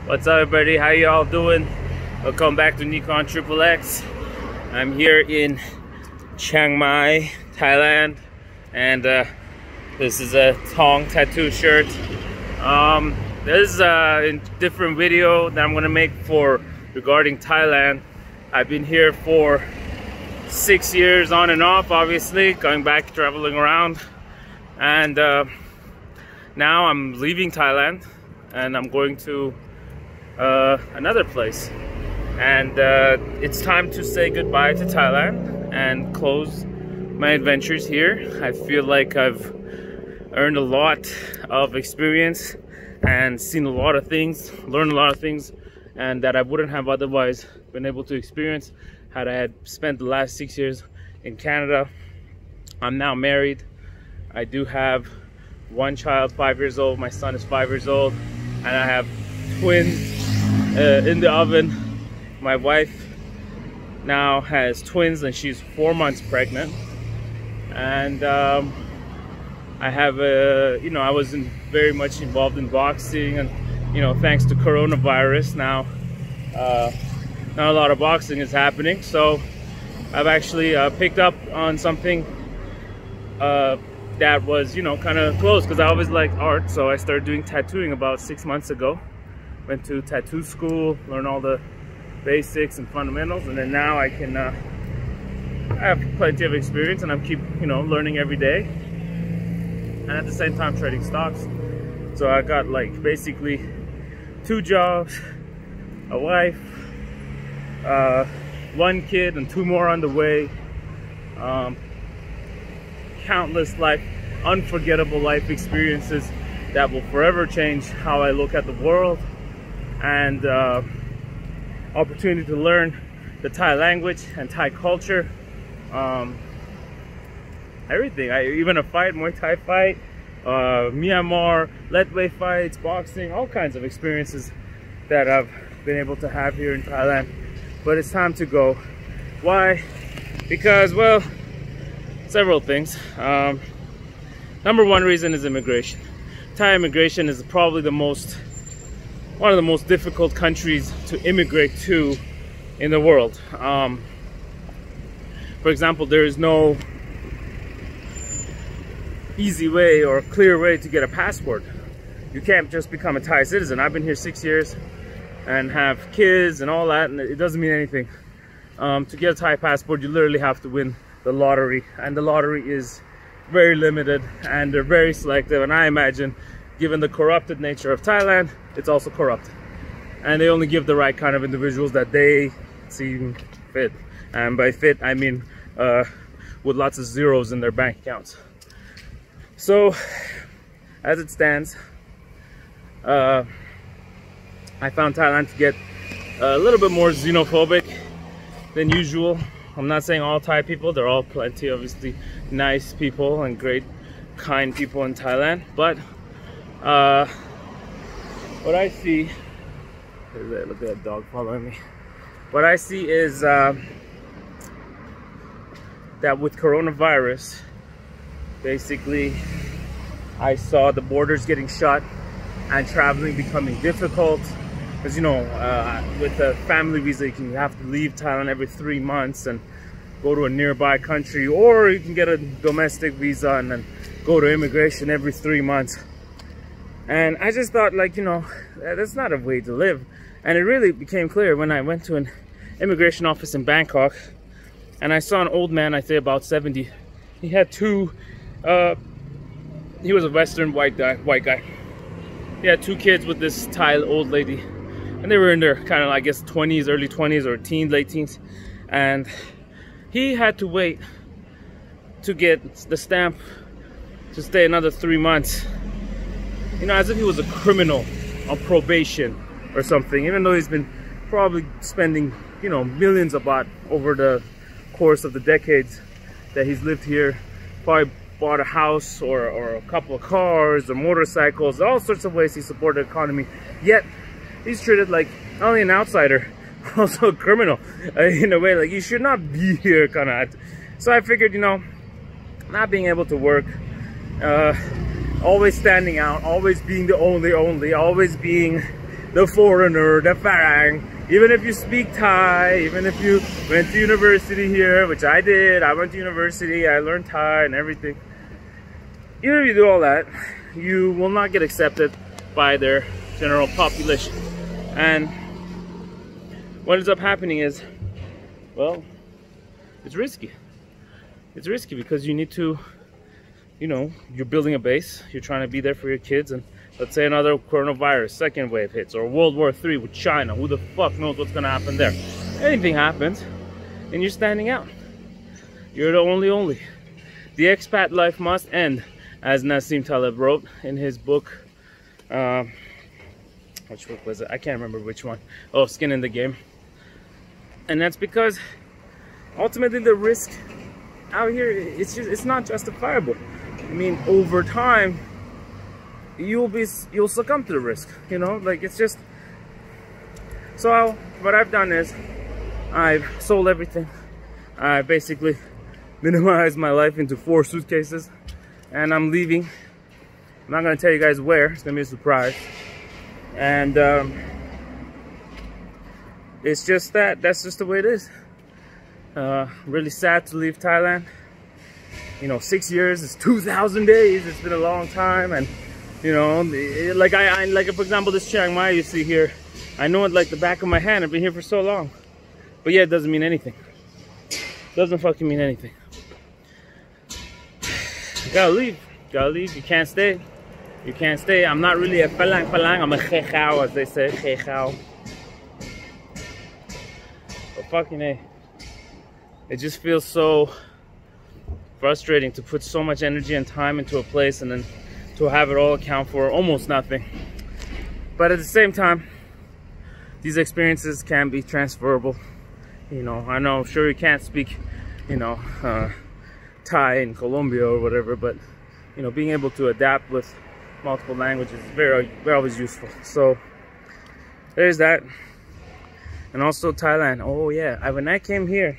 What's up, everybody? How y'all doing? Welcome back to Nikon Triple X. I'm here in Chiang Mai, Thailand, and this is a Thong tattoo shirt. This is a different video that I'm gonna make for regarding Thailand. I've been here for 6 years on and off, obviously, going back, traveling around, and now I'm leaving Thailand and I'm going to another place, and it's time to say goodbye to Thailand and close my adventures here. I feel like I've earned a lot of experience and seen a lot of things, learned a lot of things, and that I wouldn't have otherwise been able to experience had I had spent the last 6 years in Canada. I'm now married. I do have one child, 5 years old. My son is 5 years old, and I have twins in the oven. My wife now has twins and she's 4 months pregnant, and I have I wasn't very much involved in boxing, and thanks to coronavirus now not a lot of boxing is happening, so I've actually picked up on something that was kind of close, because I always liked art. So I started doing tattooing about 6 months ago. Went to tattoo school, learned all the basics and fundamentals, and then now I can I have plenty of experience, and I'm keep learning every day, and at the same time trading stocks. So I got like basically 2 jobs, a wife, 1 kid, and 2 more on the way. Countless unforgettable life experiences that will forever change how I look at the world, and opportunity to learn the Thai language and Thai culture, everything. Even a fight, Muay Thai fight, Myanmar, leadweight fights, boxing, all kinds of experiences that I've been able to have here in Thailand. But it's time to go. Why? Because, well, several things. Number one reason is immigration. Thai immigration is probably one of the most difficult countries to immigrate to in the world. For example, there is no easy way or clear way to get a passport. You can't just become a Thai citizen. I've been here 6 years and have kids and all that, and it doesn't mean anything. To get a Thai passport, you literally have to win the lottery, and the lottery is very limited, and they're very selective, and I imagine, given the corrupted nature of Thailand, it's also corrupt, and they only give the right kind of individuals that they seem fit, and by fit I mean with lots of zeros in their bank accounts. So as it stands, I found Thailand to get a little bit more xenophobic than usual. I'm not saying all Thai people, they're all plenty obviously nice people and great kind people in Thailand, but what I see, look at that dog following me. What I see is that with coronavirus, basically I saw the borders getting shut and traveling becoming difficult, because with a family visa you have to leave Thailand every 3 months and go to a nearby country, or you can get a domestic visa and then go to immigration every 3 months. And I just thought, that's not a way to live. And it really became clear when I went to an immigration office in Bangkok, and I saw an old man, I'd say about 70. He had he was a Western white guy. He had 2 kids with this Thai old lady, and they were in their kind of, I guess, 20s, early 20s, or teens, late teens. And he had to wait to get the stamp to stay another 3 months, as if he was a criminal on probation or something, even though he's been probably spending millions of baht over the course of the decades that he's lived here. Probably bought a house or a couple of cars or motorcycles, all sorts of ways he supported the economy, yet he's treated like not only an outsider, also a criminal, in a way, like you should not be here kind of. So I figured, not being able to work, always standing out, always being the only, always being the foreigner, the farang. Even if you speak Thai, even if you went to university here, which I did, I went to university, I learned Thai and everything. Even if you do all that, you will not get accepted by their general population. And what ends up happening is, well, it's risky. It's risky because you need to, you know, you're building a base, you're trying to be there for your kids, and let's say another coronavirus second wave hits, or World War III with China. Who the fuck knows what's gonna happen there? Anything happens, and you're standing out. You're the only. The expat life must end, as Nassim Taleb wrote in his book. Which book was it? I can't remember which one. Oh, Skin in the Game. And that's because ultimately the risk out here, it's not justifiable. I mean, over time, you'll succumb to the risk, you know, like it's just. So what I've done is I've sold everything. I basically minimized my life into 4 suitcases, and I'm leaving. I'm not gonna tell you guys where, it's gonna be a surprise. And it's just that's just the way it is. Really sad to leave Thailand. You know, 6 years is 2,000 days. It's been a long time, and you know, like like for example, this Chiang Mai you see here, I know it like the back of my hand. I've been here for so long, but yeah, it doesn't mean anything. It doesn't fucking mean anything. You gotta leave. Gotta leave. You can't stay. You can't stay. I'm not really a falang. I'm a khechao, as they say, khechao. But fucking A. It just feels so frustrating to put so much energy and time into a place and then to have it all account for almost nothing. But at the same time, these experiences can be transferable. You know, I know, sure you can't speak, you know, Thai in Colombia or whatever, but you know, being able to adapt with multiple languages is very always useful. So there's that. And also Thailand. Oh yeah, when I came here,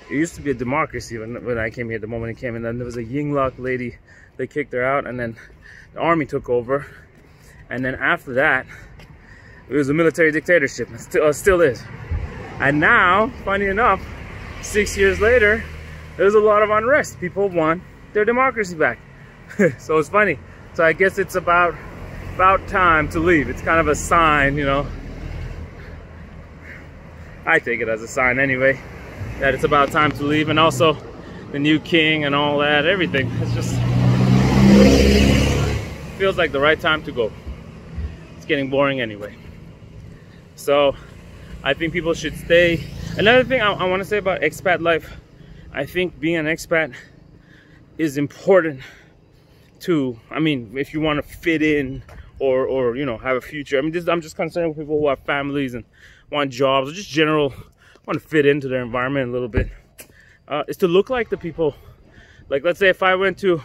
it used to be a democracy when I came here, the moment I came in. Then there was a Yingluck lady, they kicked her out, and then the army took over. And then after that, it was a military dictatorship. It still is. And now, funny enough, 6 years later, there's a lot of unrest. People want their democracy back. So it's funny. So I guess it's about time to leave. It's kind of a sign, you know. I take it as a sign anyway, that it's about time to leave. And also the new king and all that, everything. It's just feels like the right time to go. It's getting boring anyway. So I think people should stay. Another thing I want to say about expat life, I think being an expat is important too. I mean, if you want to fit in or you know, have a future. I mean, I'm just concerned with people who have families and want jobs, or just general want to fit into their environment a little bit. Is to look like the people. Like, let's say if I went to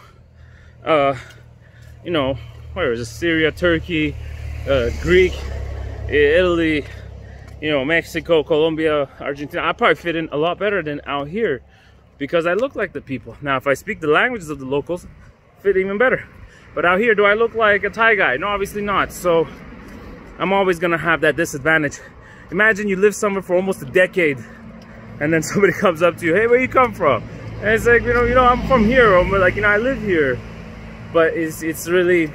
you know, where is it, Syria, Turkey, Greek, Italy, you know, Mexico, Colombia, Argentina, I probably fit in a lot better than out here because I look like the people. Now, if I speak the languages of the locals, fit even better. But out here, do I look like a Thai guy? No, obviously not. So I'm always gonna have that disadvantage. Imagine you live somewhere for almost a decade, and then somebody comes up to you, hey, where you come from? And it's like, you know, I'm from here, or like, you know, I live here. But it's really,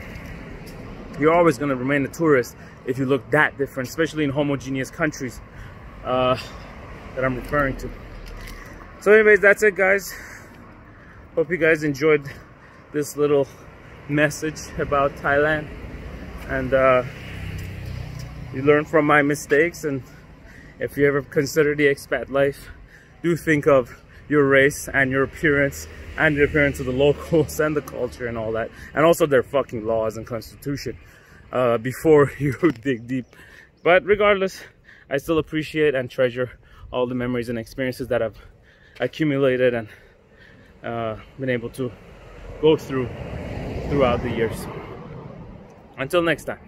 you're always gonna remain a tourist if you look that different, especially in homogeneous countries that I'm referring to. So anyways, that's it, guys. Hope you guys enjoyed this little message about Thailand, and you learn from my mistakes. And if you ever consider the expat life, do think of your race and your appearance and the appearance of the locals and the culture and all that, and also their fucking laws and constitution before you dig deep. But regardless, I still appreciate and treasure all the memories and experiences that I've accumulated and been able to go throughout the years. Until next time.